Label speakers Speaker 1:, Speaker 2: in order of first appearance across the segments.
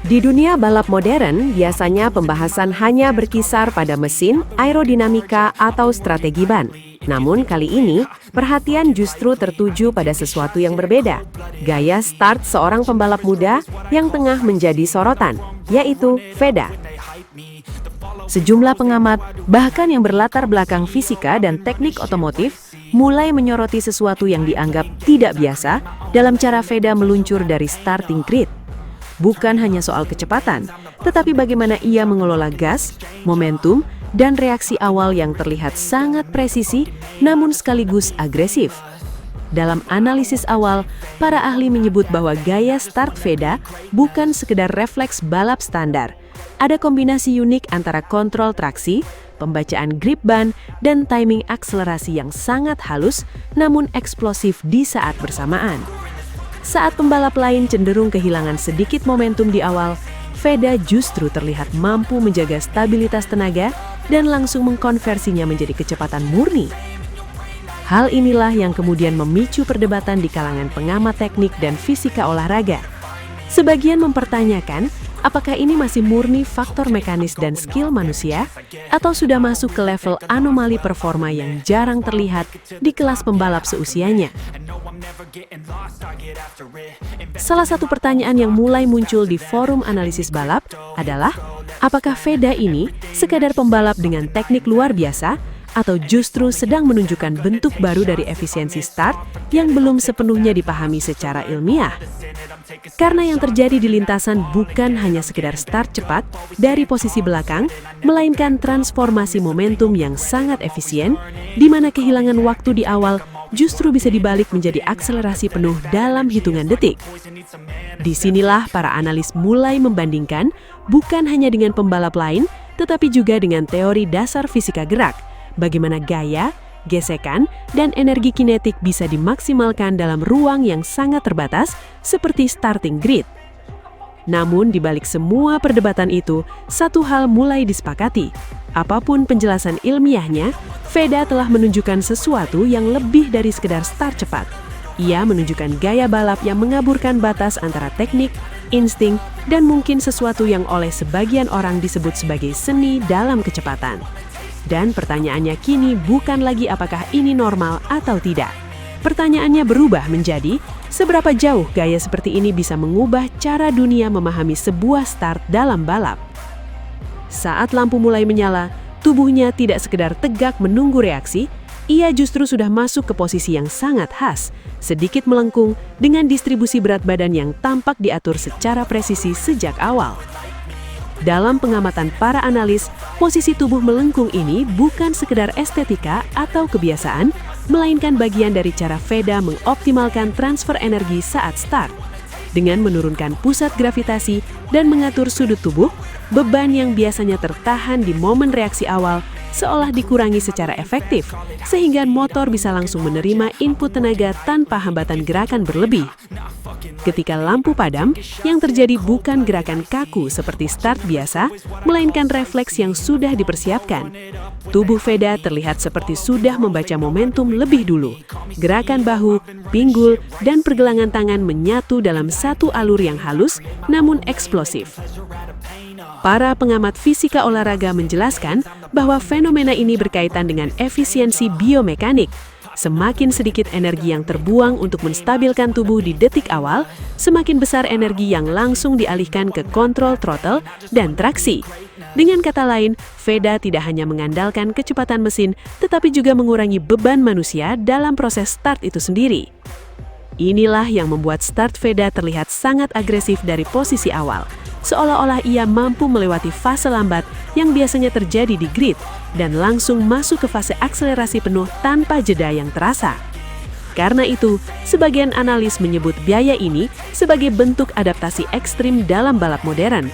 Speaker 1: Di dunia balap modern, biasanya pembahasan hanya berkisar pada mesin, aerodinamika, atau strategi ban. Namun kali ini, perhatian justru tertuju pada sesuatu yang berbeda. Gaya start seorang pembalap muda yang tengah menjadi sorotan, yaitu Veda. Sejumlah pengamat, bahkan yang berlatar belakang fisika dan teknik otomotif, mulai menyoroti sesuatu yang dianggap tidak biasa dalam cara Veda meluncur dari starting grid. Bukan hanya soal kecepatan, tetapi bagaimana ia mengelola gas, momentum, dan reaksi awal yang terlihat sangat presisi namun sekaligus agresif. Dalam analisis awal, para ahli menyebut bahwa gaya start Veda bukan sekedar refleks balap standar. Ada kombinasi unik antara kontrol traksi, pembacaan grip ban, dan timing akselerasi yang sangat halus namun eksplosif di saat bersamaan. Saat pembalap lain cenderung kehilangan sedikit momentum di awal, Veda justru terlihat mampu menjaga stabilitas tenaga dan langsung mengkonversinya menjadi kecepatan murni. Hal inilah yang kemudian memicu perdebatan di kalangan pengamat teknik dan fisika olahraga. Sebagian mempertanyakan, apakah ini masih murni faktor mekanis dan skill manusia, atau sudah masuk ke level anomali performa yang jarang terlihat di kelas pembalap seusianya. Salah satu pertanyaan yang mulai muncul di forum analisis balap adalah, apakah Veda ini sekadar pembalap dengan teknik luar biasa, atau justru sedang menunjukkan bentuk baru dari efisiensi start yang belum sepenuhnya dipahami secara ilmiah. Karena yang terjadi di lintasan bukan hanya sekedar start cepat dari posisi belakang, melainkan transformasi momentum yang sangat efisien, di mana kehilangan waktu di awal justru bisa dibalik menjadi akselerasi penuh dalam hitungan detik. Disinilah para analis mulai membandingkan bukan hanya dengan pembalap lain, tetapi juga dengan teori dasar fisika gerak, bagaimana gaya, gesekan, dan energi kinetik bisa dimaksimalkan dalam ruang yang sangat terbatas seperti starting grid. Namun di balik semua perdebatan itu, satu hal mulai disepakati. Apapun penjelasan ilmiahnya, Veda telah menunjukkan sesuatu yang lebih dari sekedar start cepat. Ia menunjukkan gaya balap yang mengaburkan batas antara teknik, insting, dan mungkin sesuatu yang oleh sebagian orang disebut sebagai seni dalam kecepatan. Dan pertanyaannya kini bukan lagi apakah ini normal atau tidak. Pertanyaannya berubah menjadi, seberapa jauh gaya seperti ini bisa mengubah cara dunia memahami sebuah start dalam balap. Saat lampu mulai menyala, tubuhnya tidak sekedar tegak menunggu reaksi, ia justru sudah masuk ke posisi yang sangat khas, sedikit melengkung dengan distribusi berat badan yang tampak diatur secara presisi sejak awal. Dalam pengamatan para analis, posisi tubuh melengkung ini bukan sekedar estetika atau kebiasaan, melainkan bagian dari cara Veda mengoptimalkan transfer energi saat start. Dengan menurunkan pusat gravitasi dan mengatur sudut tubuh, beban yang biasanya tertahan di momen reaksi awal seolah dikurangi secara efektif, sehingga motor bisa langsung menerima input tenaga tanpa hambatan gerakan berlebih. Ketika lampu padam, yang terjadi bukan gerakan kaku seperti start biasa, melainkan refleks yang sudah dipersiapkan. Tubuh Veda terlihat seperti sudah membaca momentum lebih dulu. Gerakan bahu, pinggul, dan pergelangan tangan menyatu dalam satu alur yang halus namun eksplosif. Para pengamat fisika olahraga menjelaskan bahwa fenomena ini berkaitan dengan efisiensi biomekanik. Semakin sedikit energi yang terbuang untuk menstabilkan tubuh di detik awal, semakin besar energi yang langsung dialihkan ke kontrol throttle dan traksi. Dengan kata lain, Veda tidak hanya mengandalkan kecepatan mesin, tetapi juga mengurangi beban manusia dalam proses start itu sendiri. Inilah yang membuat start Veda terlihat sangat agresif dari posisi awal, seolah-olah ia mampu melewati fase lambat yang biasanya terjadi di grid dan langsung masuk ke fase akselerasi penuh tanpa jeda yang terasa. Karena itu, sebagian analis menyebut biaya ini sebagai bentuk adaptasi ekstrim dalam balap modern,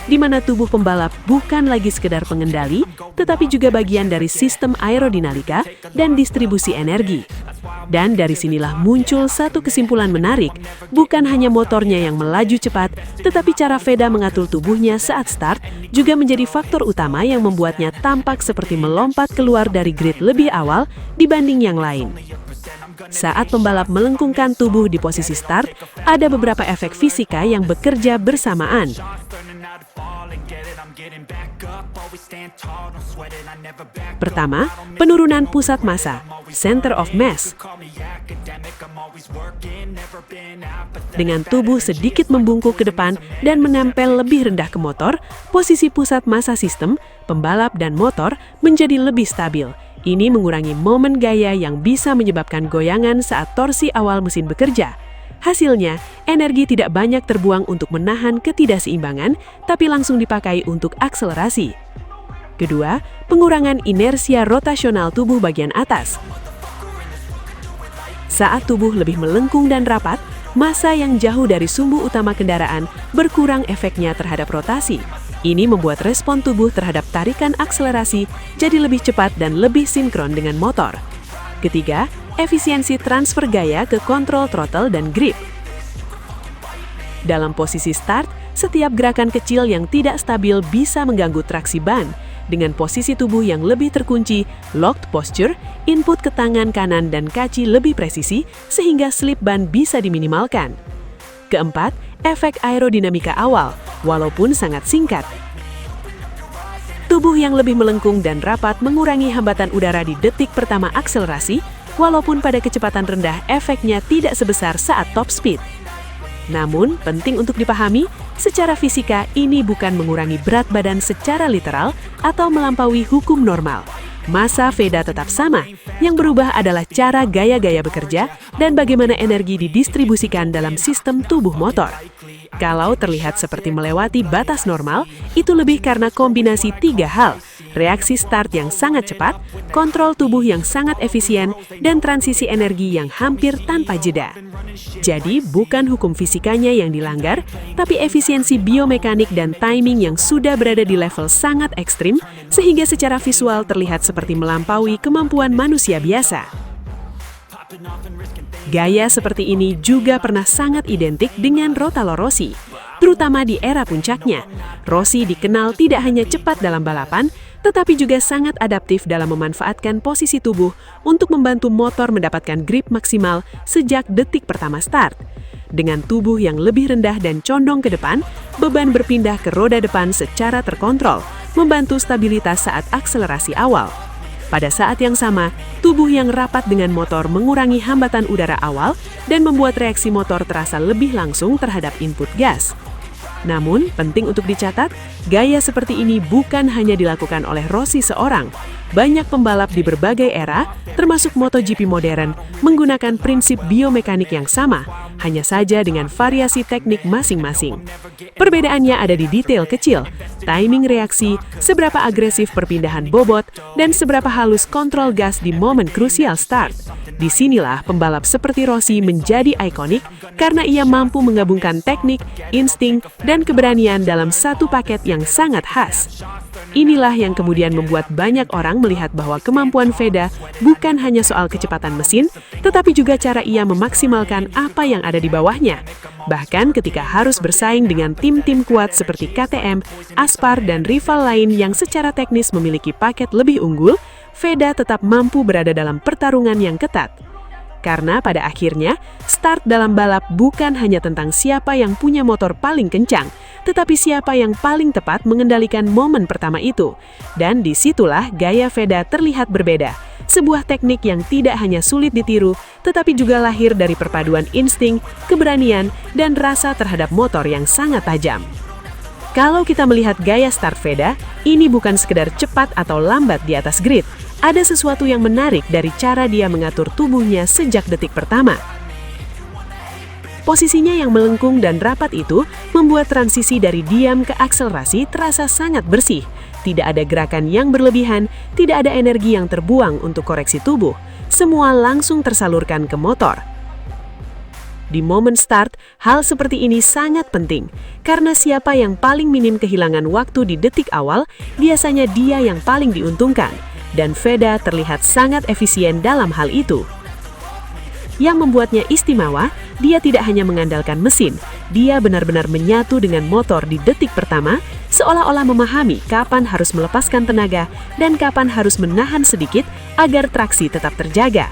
Speaker 1: di mana tubuh pembalap bukan lagi sekedar pengendali, tetapi juga bagian dari sistem aerodinamika dan distribusi energi. Dan dari sinilah muncul satu kesimpulan menarik, bukan hanya motornya yang melaju cepat, tetapi cara Veda mengatur tubuhnya saat start juga menjadi faktor utama yang membuatnya tampak seperti melompat keluar dari grid lebih awal dibanding yang lain. Saat pembalap melengkungkan tubuh di posisi start, ada beberapa efek fisika yang bekerja bersamaan. Pertama, penurunan pusat massa, center of mass. Dengan tubuh sedikit membungkuk ke depan dan menempel lebih rendah ke motor, posisi pusat massa sistem, pembalap dan motor menjadi lebih stabil. Ini mengurangi momen gaya yang bisa menyebabkan goyangan saat torsi awal mesin bekerja. Hasilnya, energi tidak banyak terbuang untuk menahan ketidakseimbangan, tapi langsung dipakai untuk akselerasi. Kedua, pengurangan inersia rotasional tubuh bagian atas. Saat tubuh lebih melengkung dan rapat, massa yang jauh dari sumbu utama kendaraan berkurang efeknya terhadap rotasi. Ini membuat respon tubuh terhadap tarikan akselerasi jadi lebih cepat dan lebih sinkron dengan motor. Ketiga, efisiensi transfer gaya ke kontrol throttle dan grip. Dalam posisi start, setiap gerakan kecil yang tidak stabil bisa mengganggu traksi ban. Dengan posisi tubuh yang lebih terkunci, locked posture, input ke tangan kanan dan kaki lebih presisi sehingga slip ban bisa diminimalkan. Keempat, efek aerodinamika awal, walaupun sangat singkat. Tubuh yang lebih melengkung dan rapat mengurangi hambatan udara di detik pertama akselerasi, walaupun pada kecepatan rendah efeknya tidak sebesar saat top speed. Namun, penting untuk dipahami, secara fisika ini bukan mengurangi berat badan secara literal atau melampaui hukum normal. Massa VEDA tetap sama, yang berubah adalah cara gaya-gaya bekerja dan bagaimana energi didistribusikan dalam sistem tubuh motor. Kalau terlihat seperti melewati batas normal, itu lebih karena kombinasi tiga hal: reaksi start yang sangat cepat, kontrol tubuh yang sangat efisien, dan transisi energi yang hampir tanpa jeda. Jadi, bukan hukum fisikanya yang dilanggar, tapi efisiensi biomekanik dan timing yang sudah berada di level sangat ekstrim, sehingga secara visual terlihat seperti melampaui kemampuan manusia biasa. Gaya seperti ini juga pernah sangat identik dengan Rotalo Rossi, terutama di era puncaknya. Rossi dikenal tidak hanya cepat dalam balapan, tetapi juga sangat adaptif dalam memanfaatkan posisi tubuh untuk membantu motor mendapatkan grip maksimal sejak detik pertama start. Dengan tubuh yang lebih rendah dan condong ke depan, beban berpindah ke roda depan secara terkontrol, membantu stabilitas saat akselerasi awal. Pada saat yang sama, tubuh yang rapat dengan motor mengurangi hambatan udara awal dan membuat reaksi motor terasa lebih langsung terhadap input gas. Namun, penting untuk dicatat, gaya seperti ini bukan hanya dilakukan oleh Rossi seorang. Banyak pembalap di berbagai era, termasuk MotoGP modern, menggunakan prinsip biomekanik yang sama, hanya saja dengan variasi teknik masing-masing. Perbedaannya ada di detail kecil, timing reaksi, seberapa agresif perpindahan bobot, dan seberapa halus kontrol gas di momen krusial start. Disinilah pembalap seperti Rossi menjadi ikonik karena ia mampu menggabungkan teknik, insting, dan keberanian dalam satu paket yang sangat khas. Inilah yang kemudian membuat banyak orang melihat bahwa kemampuan VEDA bukan hanya soal kecepatan mesin, tetapi juga cara ia memaksimalkan apa yang ada di bawahnya. Bahkan ketika harus bersaing dengan tim-tim kuat seperti KTM, Aspar, dan rival lain yang secara teknis memiliki paket lebih unggul, VEDA tetap mampu berada dalam pertarungan yang ketat. Karena pada akhirnya, start dalam balap bukan hanya tentang siapa yang punya motor paling kencang, tetapi siapa yang paling tepat mengendalikan momen pertama itu. Dan disitulah gaya VEDA terlihat berbeda. Sebuah teknik yang tidak hanya sulit ditiru, tetapi juga lahir dari perpaduan insting, keberanian, dan rasa terhadap motor yang sangat tajam. Kalau kita melihat gaya start VEDA, ini bukan sekedar cepat atau lambat di atas grid. Ada sesuatu yang menarik dari cara dia mengatur tubuhnya sejak detik pertama. Posisinya yang melengkung dan rapat itu membuat transisi dari diam ke akselerasi terasa sangat bersih. Tidak ada gerakan yang berlebihan, tidak ada energi yang terbuang untuk koreksi tubuh. Semua langsung tersalurkan ke motor. Di momen start, hal seperti ini sangat penting, karena siapa yang paling minim kehilangan waktu di detik awal, biasanya dia yang paling diuntungkan. Dan VEDA terlihat sangat efisien dalam hal itu. Yang membuatnya istimewa, dia tidak hanya mengandalkan mesin, dia benar-benar menyatu dengan motor di detik pertama, seolah-olah memahami kapan harus melepaskan tenaga dan kapan harus menahan sedikit agar traksi tetap terjaga.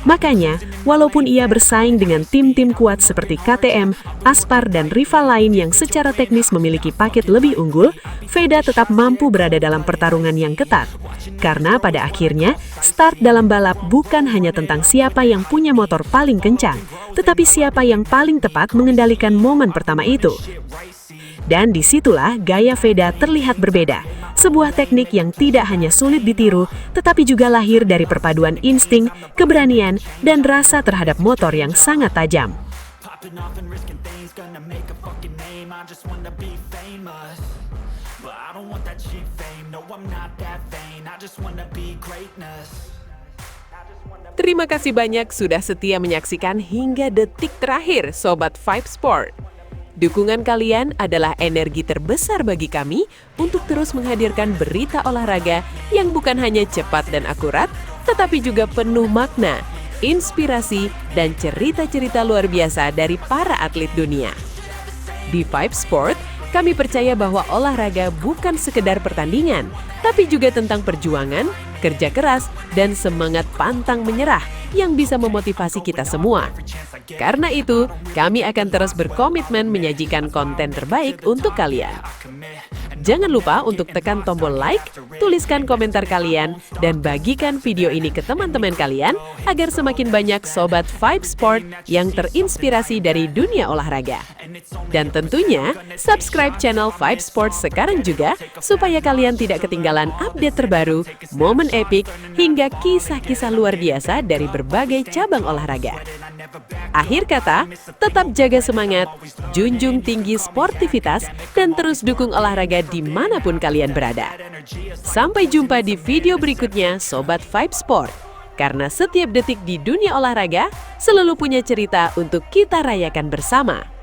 Speaker 1: Makanya, walaupun ia bersaing dengan tim-tim kuat seperti KTM, Aspar, dan rival lain yang secara teknis memiliki paket lebih unggul, Veda tetap mampu berada dalam pertarungan yang ketat. Karena pada akhirnya, start dalam balap bukan hanya tentang siapa yang punya motor paling kencang, tetapi siapa yang paling tepat mengendalikan momen pertama itu. Dan disitulah gaya Veda terlihat berbeda. Sebuah teknik yang tidak hanya sulit ditiru, tetapi juga lahir dari perpaduan insting, keberanian, dan rasa terhadap motor yang sangat tajam.
Speaker 2: Terima kasih banyak sudah setia menyaksikan hingga detik terakhir, Sobat Vibe Sport. Dukungan kalian adalah energi terbesar bagi kami untuk terus menghadirkan berita olahraga yang bukan hanya cepat dan akurat, tetapi juga penuh makna, inspirasi, dan cerita-cerita luar biasa dari para atlet dunia. Di Vibe Sport, kami percaya bahwa olahraga bukan sekedar pertandingan, tapi juga tentang perjuangan, kerja keras, dan semangat pantang menyerah yang bisa memotivasi kita semua. Karena itu, kami akan terus berkomitmen menyajikan konten terbaik untuk kalian. Jangan lupa untuk tekan tombol like, tuliskan komentar kalian, dan bagikan video ini ke teman-teman kalian agar semakin banyak Sobat Vibe Sport yang terinspirasi dari dunia olahraga. Dan tentunya, subscribe channel Vibe Sport sekarang juga supaya kalian tidak ketinggalan update terbaru, momen epik, hingga kisah-kisah luar biasa dari berbagai cabang olahraga. Akhir kata, tetap jaga semangat, junjung tinggi sportivitas, dan terus dukung olahraga dimanapun kalian berada. Sampai jumpa di video berikutnya, Sobat Vibe Sport. Karena setiap detik di dunia olahraga selalu punya cerita untuk kita rayakan bersama.